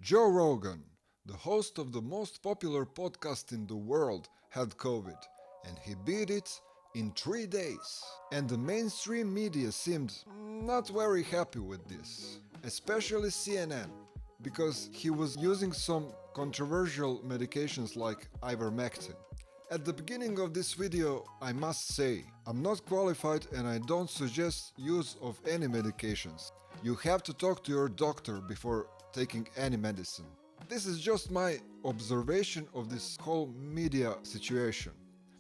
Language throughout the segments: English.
Joe Rogan, the host of the most popular podcast in the world, had COVID, and he beat it in 3 days. And the mainstream media seemed not very happy with this, especially CNN, because he was using some controversial medications like ivermectin. At the beginning of this video, I must say, I'm not qualified and I don't suggest use of any medications. You have to talk to your doctor before taking any medicine. This is just my observation of this whole media situation.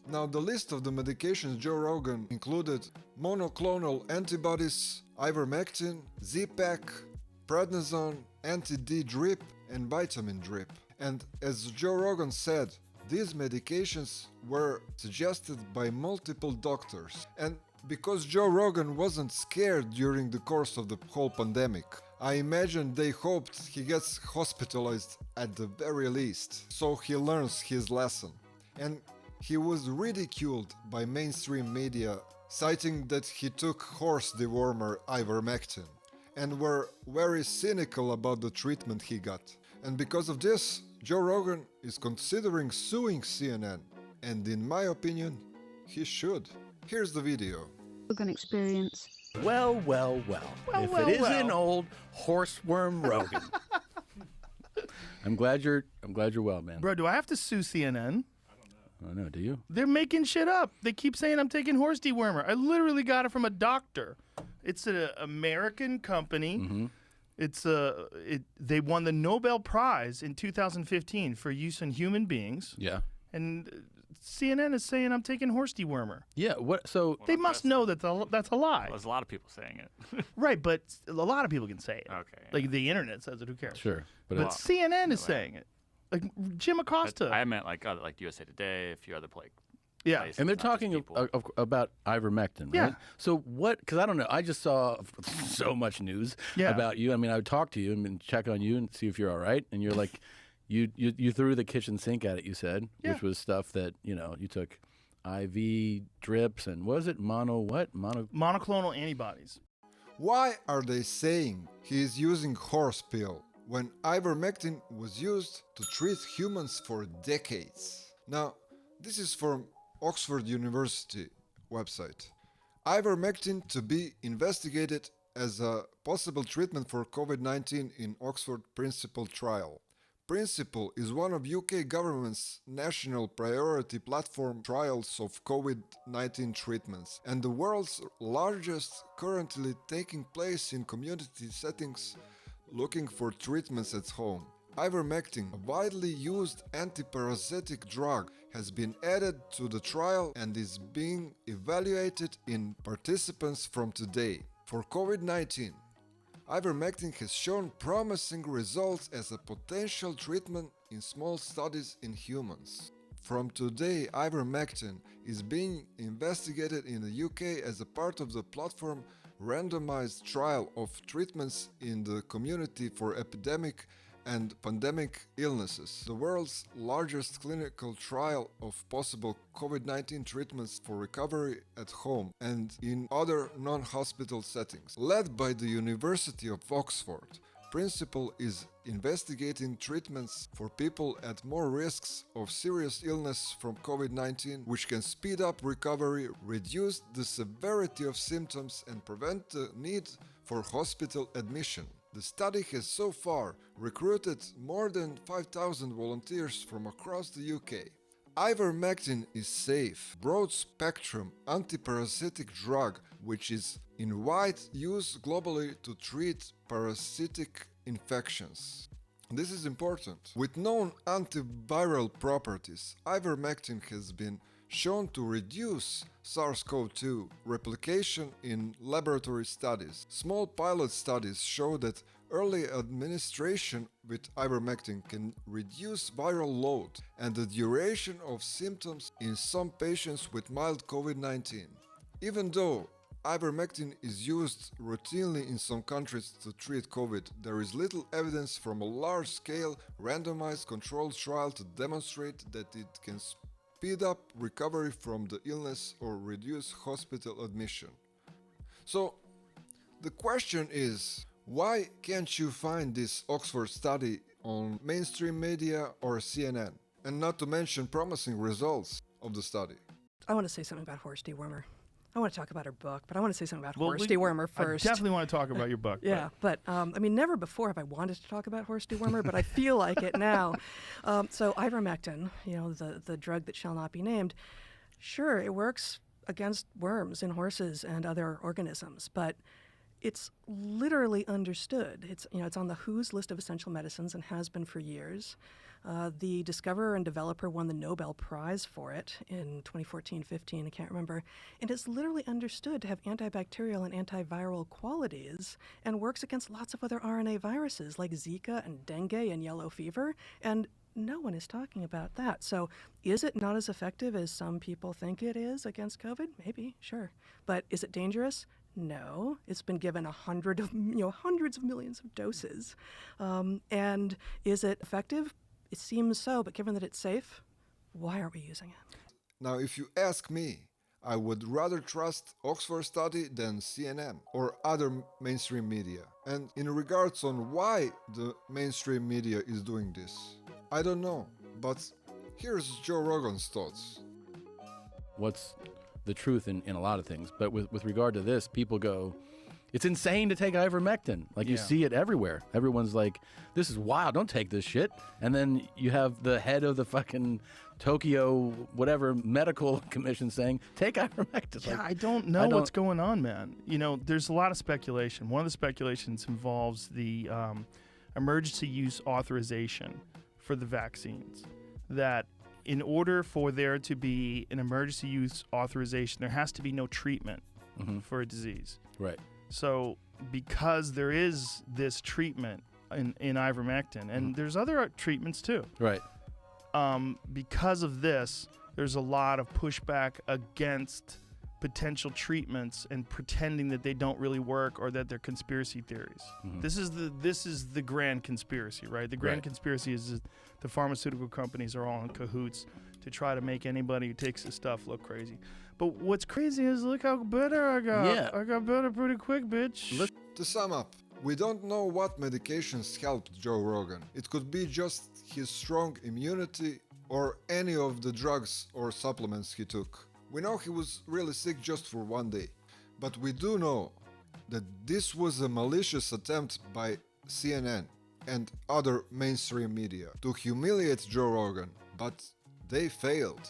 Now, the list of the medications Joe Rogan included monoclonal antibodies, ivermectin, Z-Pak, prednisone, anti-D drip, and vitamin drip. And as Joe Rogan said, these medications were suggested by multiple doctors. And because Joe Rogan wasn't scared during the course of the whole pandemic, I imagine they hoped he gets hospitalized at the very least, so he learns his lesson. And he was ridiculed by mainstream media, citing that he took horse dewormer ivermectin, and were very cynical about the treatment he got. And because of this, Joe Rogan is considering suing CNN, and in my opinion, he should. Here's the video. Rogan experience. Well, if it isn't old horseworm Rogan. I'm glad you're well, man. Bro, do I have to sue CNN? I don't know, do you? They're making shit up. They keep saying I'm taking horse dewormer. I literally got it from a doctor. It's an American company. Mm-hmm. They won the Nobel Prize in 2015 for use in human beings. Yeah. And CNN is saying I'm taking horse dewormer. Yeah, what so They must know that that's a lie. Well, there's a lot of people saying it. Right, but a lot of people can say it. Okay. Like the internet says it, who cares? sure, But it's CNN is saying it. Like Jim Acosta. I meant like USA Today, a few other yeah. places, and they're not just talking people. about ivermectin, right? Yeah. So what? Because I don't know. I just saw so much news Yeah. about you. I mean, I would talk to you and check on you and see if you're all right. And you're like, you threw the kitchen sink at it. You said, Yeah. which was stuff that you took IV drips and what was it Monoclonal antibodies. Why are they saying he is using horse pill when ivermectin was used to treat humans for decades? Now, this is from Oxford University website. Ivermectin to be investigated as a possible treatment for COVID-19 in Oxford Principle trial. Principle is one of UK government's national priority platform trials of COVID-19 treatments and the world's largest, currently taking place in community settings looking for treatments at home. Ivermectin, a widely used antiparasitic drug, has been added to the trial and is being evaluated in participants from today. For COVID-19, ivermectin has shown promising results as a potential treatment in small studies in humans. From today, ivermectin is being investigated in the UK as a part of the platform randomized trial of treatments in the community for epidemic and pandemic illnesses, the world's largest clinical trial of possible COVID-19 treatments for recovery at home and in other non-hospital settings. Led by the University of Oxford, Principle is investigating treatments for people at more risks of serious illness from COVID-19, which can speed up recovery, reduce the severity of symptoms, and prevent the need for hospital admission. The study has so far recruited more than 5,000 volunteers from across the UK. Ivermectin is safe, broad-spectrum antiparasitic drug which is in wide use globally to treat parasitic infections. This is important. With known antiviral properties, ivermectin has been shown to reduce SARS-CoV-2 replication in laboratory studies. Small pilot studies show that early administration with ivermectin can reduce viral load and the duration of symptoms in some patients with mild COVID-19. Even though ivermectin is used routinely in some countries to treat COVID, there is little evidence from a large-scale randomized controlled trial to demonstrate that it can speed up recovery from the illness or reduce hospital admission. So, the question is, why can't you find this Oxford study on mainstream media or CNN, and not to mention promising results of the study. I want to say something about horse dewormer. I want to talk about her book, but I want to say something about Well, horse dewormer first. I definitely want to talk about your book. Yeah, but I mean, never before have I wanted to talk about horse dewormer, but I feel like it now. So ivermectin, the drug that shall not be named, sure, it works against worms in horses and other organisms, but it's literally understood. It's on the WHO's list of essential medicines and has been for years. The discoverer and developer won the Nobel Prize for it in 2014-15, I can't remember. And it's literally understood to have antibacterial and antiviral qualities and works against lots of other RNA viruses like Zika and dengue and yellow fever. And no one is talking about that. So is it not as effective as some people think it is against COVID? Maybe, sure. But is it dangerous? No. It's been given hundreds of millions of doses. And is it effective? It seems so, but given that it's safe, why are we using it? Now, if you ask me, I would rather trust Oxford study than CNN or other mainstream media. And in regards on why the mainstream media is doing this, I don't know, but here's Joe Rogan's thoughts. What's the truth in a lot of things, but with regard to this, people go, it's insane to take ivermectin. Like you see it everywhere. Everyone's like, this is wild, don't take this shit. And then you have the head of the fucking Tokyo whatever medical commission saying, take ivermectin. Yeah, Like, I don't know what's going on, man. There's a lot of speculation. One of the speculations involves the emergency use authorization for the vaccines. That in order for there to be an emergency use authorization, there has to be no treatment for a disease. Right. So because there is this treatment in ivermectin, and there's other treatments too. Right. Because of this, there's a lot of pushback against potential treatments and pretending that they don't really work or that they're conspiracy theories. This is the grand conspiracy, right? The grand conspiracy is that the pharmaceutical companies are all in cahoots to try to make anybody who takes this stuff look crazy. But what's crazy is look how better I got. Yeah. I got better pretty quick, bitch. To sum up, we don't know what medications helped Joe Rogan. It could be just his strong immunity or any of the drugs or supplements he took. We know he was really sick just for one day, but we do know that this was a malicious attempt by CNN and other mainstream media to humiliate Joe Rogan, but they failed.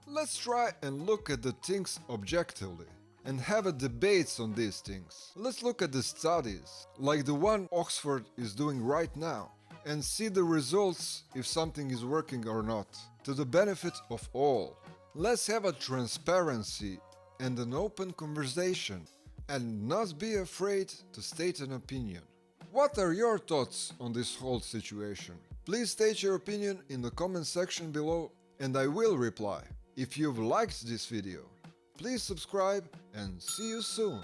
Let's try and look at the things objectively and have a debate on these things. Let's look at the studies, like the one Oxford is doing right now, and see the results if something is working or not, to the benefit of all. Let's have a transparency and an open conversation, and not be afraid to state an opinion. What are your thoughts on this whole situation? Please state your opinion in the comment section below, and I will reply. If you've liked this video, please subscribe and see you soon.